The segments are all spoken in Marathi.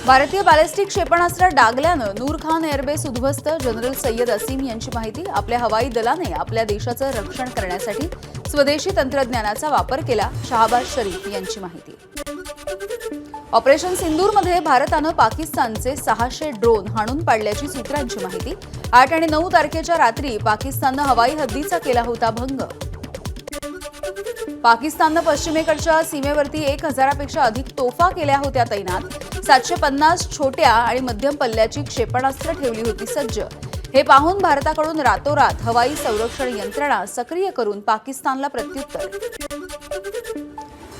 भारतीय बॅलिस्टिक क्षेपणास्त्र डागल्यानं नूर खान एअरबेस उद्ध्वस्त. जनरल सय्यद असीम यांची माहिती. आपल्या हवाई दलाने आपल्या देशाचं रक्षण करण्यासाठी स्वदेशी तंत्रज्ञानाचा वापर केला. शहाबाज शरीफ यांची माहिती. ऑपरेशन सिंदूरमध्ये भारतानं पाकिस्तानचे 600 ड्रोन हाणून पाडल्याची सूत्रांची माहिती. 8 आणि 9 तारखेच्या रात्री पाकिस्ताननं हवाई हद्दीचा केला होता भंग. पाकिस्ताननं पश्चिमेकडच्या सीमेवरती 1000पेक्षा अधिक तोफा केल्या होत्या तैनात. 750 छोट्या आणि मध्यम पल्ल्याची क्षेपणास्त्र ठेवली होती सज्ज. हे पाहून भारताकडून रातोरात हवाई संरक्षण यंत्रणा सक्रिय करून पाकिस्तानला प्रत्युत्तर.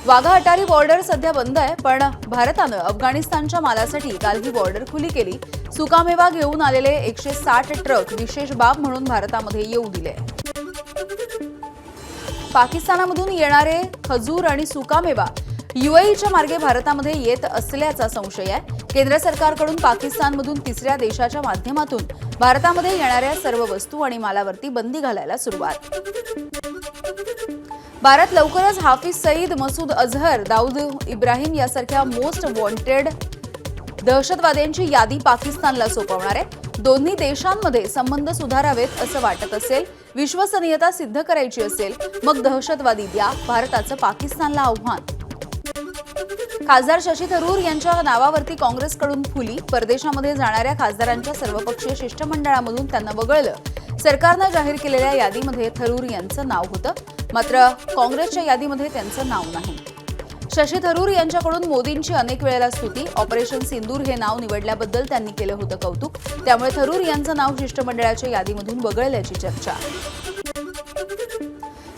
वाघा अटारी बॉर्डर सध्या बंद आहे, पण भारतानं अफगाणिस्तानच्या मालासाठी काल ही बॉर्डर खुली केली. सुकामेवा घेऊन आलेले 160 ट्रक विशेष बाब म्हणून भारतामध्ये येऊ दिले. पाकिस्तानामधून येणारे खजूर आणि सुकामेवा यूएईच्या मार्गे भारतामध्ये येत असल्याचा संशय आहे. केंद्र सरकारकडून पाकिस्तानमधून तिसऱ्या देशाच्या माध्यमातून भारतामध्ये येणाऱ्या सर्व वस्तू आणि मालावरती बंदी घालायला सुरुवात. भारत लवकरच हाफिज सईद, मसूद अझहर, दाऊद इब्राहिम यासारख्या मोस्ट वॉन्टेड दहशतवाद्यांची यादी पाकिस्तानला सोपवणार आहे. दोन्ही देशांमध्ये संबंध सुधारावेत असं वाटत असेल, विश्वसनीयता सिद्ध करायची असेल, मग दहशतवादी द्या, भारताचं पाकिस्तानला आव्हान. खासदार शशी थरूर यांच्या नावावरती काँग्रेसकडून फुली. परदेशामध्ये जाणाऱ्या खासदारांच्या सर्वपक्षीय शिष्टमंडळामधून त्यांना वगळलं. सरकारनं जाहीर केलेल्या यादीमध्ये थरूर यांचं नाव होतं, मात्र काँग्रेसच्या यादीमध्ये त्यांचं नाव नाही. शशी थरूर यांच्याकडून मोदींची अनेक वेळेला स्तुती. ऑपरेशन सिंदूर हे नाव निवडल्याबद्दल त्यांनी केलं होतं कौतुक. त्यामुळे थरूर यांचं नाव शिष्टमंडळाच्या यादीमधून वगळल्याची चर्चा.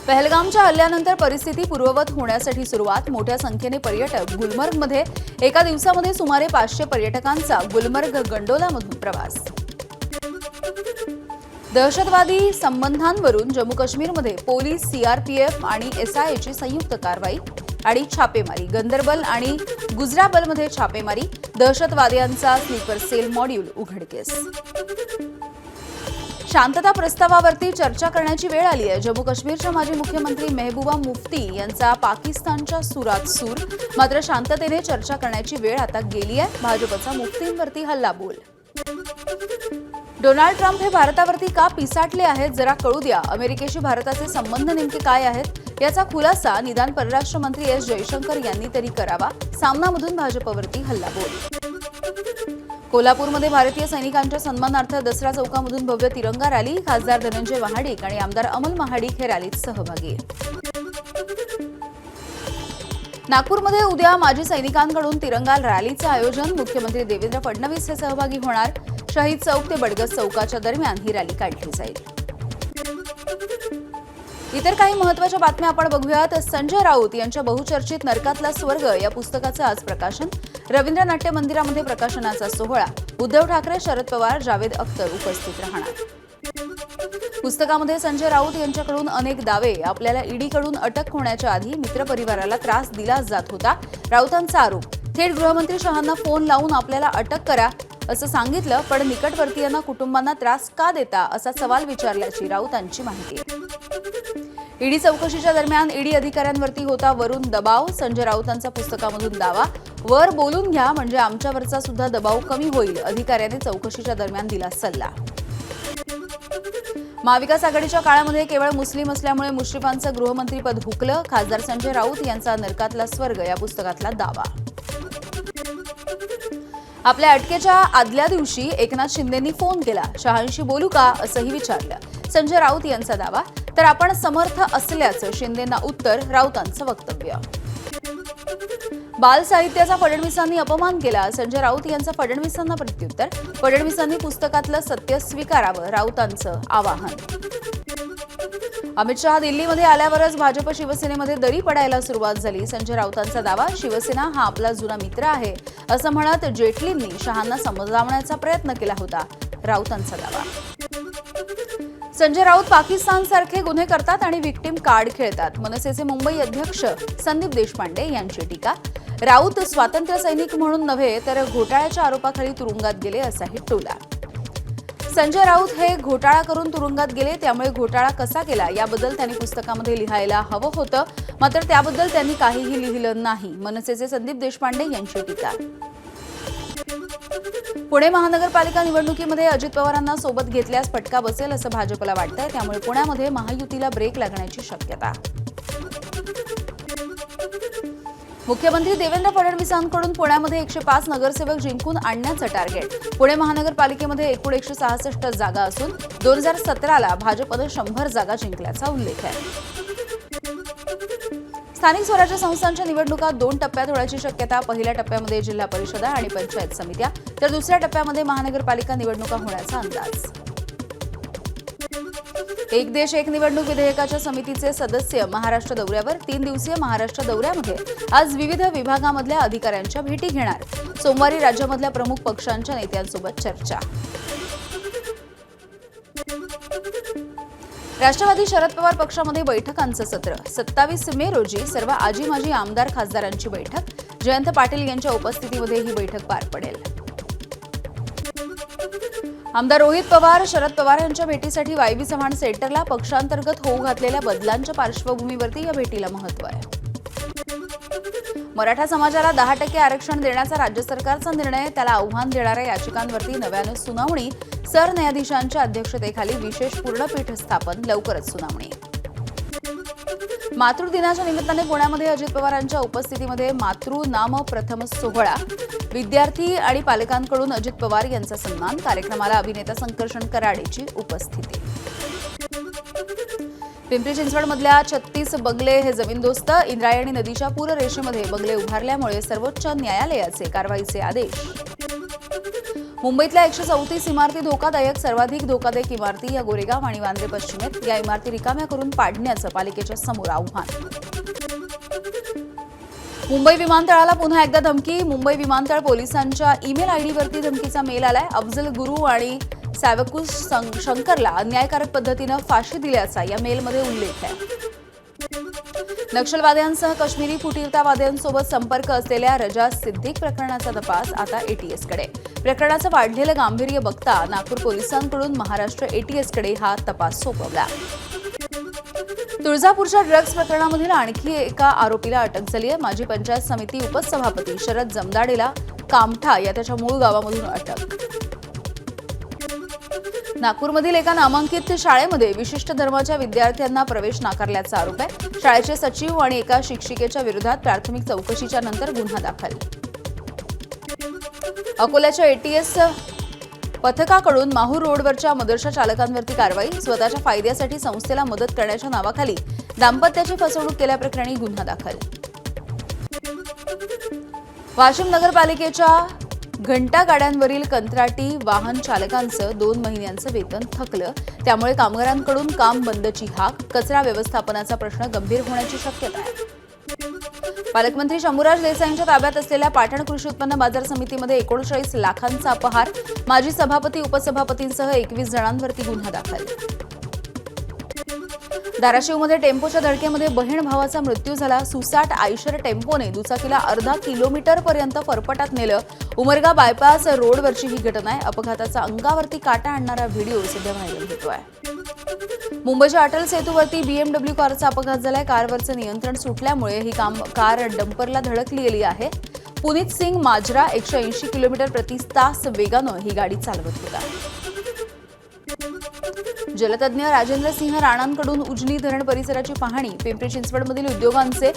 पहलगामच्या हल्ल्यानंतर परिस्थिती पूर्ववत होण्यासाठी सुरुवात. मोठ्या संख्येने पर्यटक. गुलमर्गमध्ये एका दिवसामध्ये सुमारे 500 पर्यटकांचा गुलमर्ग गंडोलामधून प्रवास. दहशतवादी संबंधांवरून जम्मू काश्मीरमध्ये पोलीस, सीआरपीएफ आणि एसआयची संयुक्त कारवाई आणि छापेमारी. गंदरबल आणि गुजराबलमध्ये छापेमारी. दहशतवाद्यांचा स्लीपर सेल मॉड्यूल उघडकीस. शांतता प्रस्तावावरती चर्चा करण्याची वेळ आली आहे. जम्मू काश्मीरच्या माजी मुख्यमंत्री मेहबूबा मुफ्ती यांचा पाकिस्तानच्या सुरात सूर. मात्र शांततेने चर्चा करण्याची वेळ आता गेली आहे. भाजपचा मुफ्तींवरती हल्लाबोल. डोनाल्ड ट्रम्प हे भारतावरती का पिसाटले आहेत जरा कळू द्या. अमेरिकेशी भारताचे संबंध नेमके काय आहेत याचा खुलासा निदान परराष्ट्र मंत्री एस जयशंकर यांनी तरी करावा. सामनामधून भाजपवरती हल्लाबोल. कोल्हापूरमध्ये भारतीय सैनिकांच्या सन्मानार्थ दसरा चौकामधून भव्य तिरंगा रॅली. खासदार धनंजय महाडिक आणि आमदार अमल महाडिक हे रॅलीत सहभागी. नागपूरमध्ये उद्या माजी सैनिकांकडून तिरंगा रॅलीचं आयोजन. मुख्यमंत्री देवेंद्र फडणवीस हे सहभागी होणार. शहीद चौक ते बडगस चौकाच्या दरम्यान ही रॅली काढली जाईल. इतर काही महत्त्वाच्या बातम्या आपण बघूयात. संजय राऊत यांच्या बहुचर्चित नरकातला स्वर्ग या पुस्तकाचं आज प्रकाशन. रवींद्र नाट्य मंदिरामध्ये प्रकाशनाचा सोहळा. उद्धव ठाकरे, शरद पवार, जावेद अख्तर उपस्थित राहणार. पुस्तकामध्ये संजय राऊत यांच्याकडून अनेक दावे. आपल्याला ईडीकडून अटक होण्याच्या आधी मित्रपरिवाराला त्रास दिला जात होता, राऊतांचा आरोप. थेट गृहमंत्री शहांना फोन लावून आपल्याला अटक करा असं सांगितलं, पण निकटवर्तीयांना, कुटुंबांना त्रास का देता असा सवाल विचारल्याची राऊतांची माहिती. ईडी चौकशीच्या दरम्यान ईडी अधिकाऱ्यांवरती होता वरून दबाव. संजय राऊतांचा पुस्तकामधून दावा. वर बोलून घ्या म्हणजे आमच्यावरचा सुद्धा दबाव कमी होईल, अधिकाऱ्यांनी चौकशीच्या दरम्यान दिला सल्ला. महाविकास आघाडीच्या काळामध्ये केवळ मुस्लिम असल्यामुळे मुश्रीफांचं गृहमंत्रीपद हुकलं. खासदार संजय राऊत यांचा नरकातला स्वर्ग या पुस्तकातला दावा. आपल्या अटकेच्या आदल्या दिवशी एकनाथ शिंदेंनी फोन केला. शहांशी बोलू का असंही विचारलं. संजय राऊत यांचा दावा. तर आपण समर्थ असल्याचं शिंदेंना उत्तर. राऊतांचं वक्तव्य. बाल साहित्याचा फडणवीसांनी अपमान केला. संजय राऊत यांचं फडणवीसांना प्रत्युत्तर. फडणवीसांनी पुस्तकातलं सत्य स्वीकारावं, राऊतांचं आवाहन. अमित शहा दिल्लीमध्ये आल्यावरच भाजप शिवसेनेमध्ये दरी पडायला सुरुवात झाली. संजय राऊतांचा दावा. शिवसेना हा आपला जुना मित्र आहे असं म्हणत जेटलींनी शहांना समजावण्याचा प्रयत्न केला होता, राऊतांचा दावा. संजय राऊत पाकिस्तानसारखे गुन्हे करतात आणि व्हिक्टीम कार्ड खेळतात. मनसेचे मुंबई अध्यक्ष संदीप देशपांडे यांची टीका. राऊत स्वातंत्र्य सैनिक म्हणून नव्हे तर घोटाळ्याच्या आरोपाखाली तुरुंगात गेले असाही टोला. संजय राऊत हे घोटाळा करून तुरुंगात गेले, त्यामुळे घोटाळा कसा केला याबद्दल त्यांनी पुस्तकामध्ये लिहायला हवं होतं, मात्र त्याबद्दल त्यांनी काहीही लिहिलं नाही. मनसेचे संदीप देशपांडे यांची टीका. पुणे महानगरपालिका निवडणुकीमध्ये अजित पवारांना सोबत घेतल्यास फटका बसेल असं भाजपला वाटतंय, त्यामुळे पुण्यामध्ये महायुतीला ब्रेक लागण्याची शक्यता. मुख्यमंत्री देवेंद्र फडणवीसांकडून पुण्यामध्ये 105 नगरसेवक जिंकून आणण्याचं टार्गेट. पुणे महानगरपालिकेमध्ये एकूण 166 जागा असून 2017ला भाजपनं 100 जागा जिंकल्याचा उल्लेख आहे. स्थानिक स्वराज्य संस्थांच्या निवडणुका 2 टप्प्यात होण्याची शक्यता. पहिल्या टप्प्यामध्ये जिल्हा परिषदा आणि पंचायत समित्या, तर दुसऱ्या टप्प्यामध्ये महानगरपालिका निवडणुका होण्याचा अंदाज. एक देश एक निवडणूक विधेयकाच्या समितीचे सदस्य महाराष्ट्र दौऱ्यावर. 3 दिवसीय महाराष्ट्र दौऱ्यामध्ये आज विविध विभागामधल्या अधिकाऱ्यांच्या भेटी घेणार. सोमवारी राज्यामधल्या प्रमुख पक्षांच्या नेत्यांसोबत चर्चा. राष्ट्रवादी शरद पवार पक्षामध्ये बैठकांचं सत्र. 27 मे रोजी सर्व आजी माजी आमदार खासदारांची बैठक. जयंत पाटील यांच्या उपस्थितीमध्ये ही बैठक पार पडेल. आमदार रोहित पवार शरद पवार यांच्या भेटीसाठी वायबी चव्हाण सेंटरला. पक्षांतर्गत होऊ घातलेल्या बदलांच्या पार्श्वभूमीवरती या भेटीला महत्त्व आहे. मराठा समाजाला 10% आरक्षण देण्याचा राज्य सरकारचा निर्णय. त्याला आव्हान देणाऱ्या याचिकांवरती नव्यानं सुनावणी. सरन्यायाधीशांच्या अध्यक्षतेखाली विशेष पूर्णपीठ स्थापन. लवकरच सुनावणी. मातृदिनाच्या निमित्ताने पुण्यामध्ये अजित पवारांच्या उपस्थितीमध्ये मातृनाम प्रथम सोहळा. विद्यार्थी आणि पालकांकडून अजित पवार यांचा सन्मान. कार्यक्रमाला अभिनेता संकर्षण कराडेची उपस्थिती. पिंपरी चिंचवडमधल्या 36 बंगले हे जमीनदोस्त. इंद्रायणी नदीच्या पूररेषेमध्ये बंगले उभारल्यामुळे सर्वोच्च न्यायालयाचे कारवाईचे आदेश. मुंबईतल्या 134 इमारती धोकादायक. सर्वाधिक धोकादायक इमारती या गोरेगाव आणि वांद्रे पश्चिमेत. या इमारती रिकाम्या करून पाडण्याचं पालिकेच्या समोर आव्हान. मुंबई विमानतळाला पुन्हा एकदा धमकी. मुंबई विमानतळ पोलिसांच्या ईमेल आयडीवरती धमकीचा मेल आलाय. अफजल गुरु आणि सॅवकुस शंकरला अन्यायकारक पद्धतीनं फाशी दिल्याचा या मेलमध्ये उल्लेख आहे. नक्षलवाद्यांसह काश्मीरी फुटीरतावाद्यांसोबत संपर्क असलेल्या रजा सिद्दीक प्रकरणाचा तपास आता एटीएसकडे. प्रकरणाचं वाढलेलं गांभीर्य बघता नागपूर पोलिसांकडून महाराष्ट्र एटीएसकडे हा तपास सोपवला. तुळजापूरच्या ड्रग्ज प्रकरणामधील आणखी एका आरोपीला अटक झाली आहे. माजी पंचायत समिती उपसभापती शरद जमदाडेला कामठा या त्याच्या मूळ गावामधून अटक. नागपूरमधील एका नामांकित शाळेमध्ये विशिष्ट धर्माच्या विद्यार्थ्यांना प्रवेश नाकारल्याचा आरोप आहे. शाळेचे सचिव आणि एका शिक्षिकेच्या विरोधात प्राथमिक चौकशीच्या नंतर गुन्हा दाखल. अकोल्याच्या एटीएस पथकाकडून माहूर रोडवरच्या मदरशा चालकांवरती कारवाई. स्वतःच्या फायद्यासाठी संस्थेला मदत करण्याच्या नावाखाली दाम्पत्याची फसवणूक केल्याप्रकरणी गुन्हा दाखल. वाशिम नगरपालिकेच्या घंटा गाड्यांवरील कंत्राटी वाहन चालकांचं 2 महिन्यांचं वेतन थकलं. त्यामुळे कामगारांकडून काम बंदची हाक. कचरा व्यवस्थापनाचा प्रश्न गंभीर होण्याची शक्यता आहे. पालकमंत्री शंभूराज देसाईंच्या ताब्यात असलेल्या पाटण कृषी उत्पन्न बाजार समितीमध्ये 39 लाखांचा अपहार. माजी सभापती उपसभापतींसह 21 जणांवरती गुन्हा दाखल. धाराशिवमध्ये टेम्पोच्या धडकेमध्ये बहीण भावाचा मृत्यू झाला. सुसाट आयशर टेम्पोने दुचाकीला अर्धा किलोमीटरपर्यंत फरफटात नेलं. उमरगा बायपास रोडवरची ही घटना आहे. अपघाताचा अंगावरती काटा आणणारा व्हिडिओ सध्या व्हायरल होतोय. मुंबईच्या अटल सेतूवरती BMW कारचा अपघात झालाय. कारवरचं नियंत्रण सुटल्यामुळे ही कार डंपरला धडकलेली आहे. पुनीत सिंग माजरा 180 किलोमीटर प्रति तास वेगानं ही गाडी चालवत होता. जलतज्ञ राजेंद्र सिंह राणांकडून उजनी धरण परिसराची पाहणी. पिंपरी चिंचवडमधील उद्योगांचे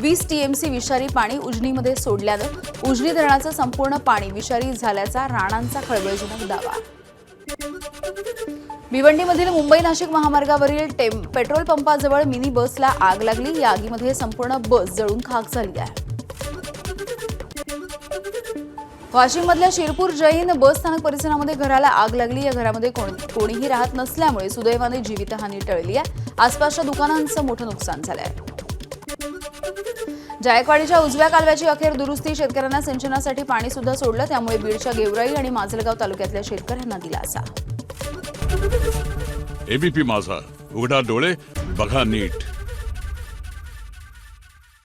20 TMC विषारी पाणी उजनीमध्ये सोडल्यानं उजनी धरणाचं संपूर्ण पाणी विषारी झाल्याचा राणांचा खळबळजनक दावा. भिवंडीमधील मुंबई नाशिक महामार्गावरील पेट्रोल पंपाजवळ मिनी बसला आग लागली. या आगीमध्ये संपूर्ण बस जळून खाक झाली आहे. वाशिममधल्या शिरपूर जैन बस स्थानक परिसरामध्ये घराला आग लागली. या घरामध्ये कोणीही राहत नसल्यामुळे सुदैवाने जीवितहानी टळली आहे. आसपासच्या दुकानांचं मोठं नुकसान झालंय. जायकवाडीच्या उजव्या कालव्याची अखेर दुरुस्ती. शेतकऱ्यांना सिंचनासाठी पाणी सुद्धा सोडलं. त्यामुळे बीडच्या गेवराई आणि माजलगाव तालुक्यातल्या शेतकऱ्यांना दिलासा. एबीपी माझा, उघडा डोळे बघा नीट.